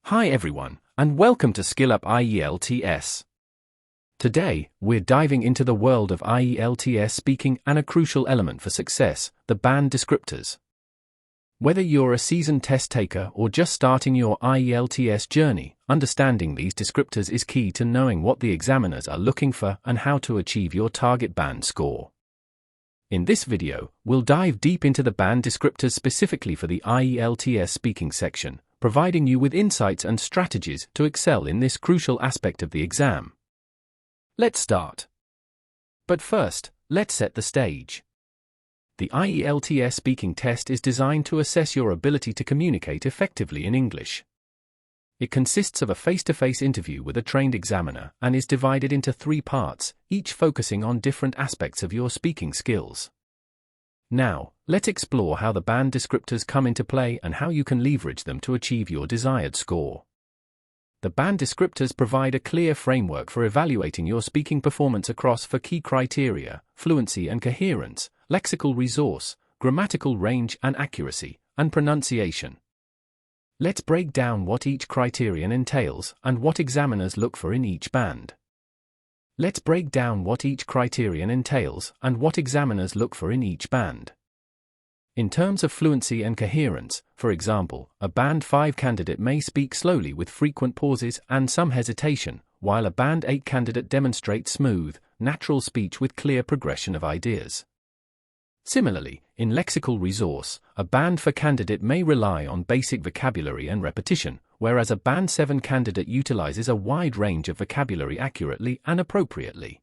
Hi everyone, and welcome to Skill Up IELTS. Today, we're diving into the world of IELTS speaking and a crucial element for success, the band descriptors. Whether you're a seasoned test taker or just starting your IELTS journey, understanding these descriptors is key to knowing what the examiners are looking for and how to achieve your target band score. In this video, we'll dive deep into the band descriptors specifically for the IELTS speaking section, providing you with insights and strategies to excel in this crucial aspect of the exam. Let's start. But first, let's set the stage. The IELTS speaking test is designed to assess your ability to communicate effectively in English. It consists of a face-to-face interview with a trained examiner and is divided into 3 parts, each focusing on different aspects of your speaking skills. Now, let's explore how the band descriptors come into play and how you can leverage them to achieve your desired score. The band descriptors provide a clear framework for evaluating your speaking performance across 4 key criteria: fluency and coherence, lexical resource, grammatical range and accuracy, and pronunciation. Let's break down what each criterion entails and what examiners look for in each band. In terms of fluency and coherence, for example, a Band 5 candidate may speak slowly with frequent pauses and some hesitation, while a Band 8 candidate demonstrates smooth, natural speech with clear progression of ideas. Similarly, in lexical resource, a Band 4 candidate may rely on basic vocabulary and repetition, whereas a Band 7 candidate utilizes a wide range of vocabulary accurately and appropriately.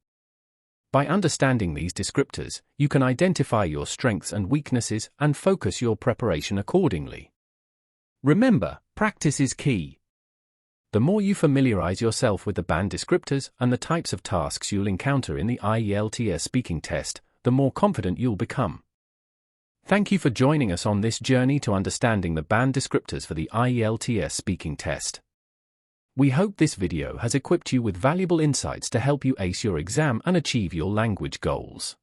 By understanding these descriptors, you can identify your strengths and weaknesses and focus your preparation accordingly. Remember, practice is key. The more you familiarize yourself with the band descriptors and the types of tasks you'll encounter in the IELTS speaking test, the more confident you'll become. Thank you for joining us on this journey to understanding the band descriptors for the IELTS speaking test. We hope this video has equipped you with valuable insights to help you ace your exam and achieve your language goals.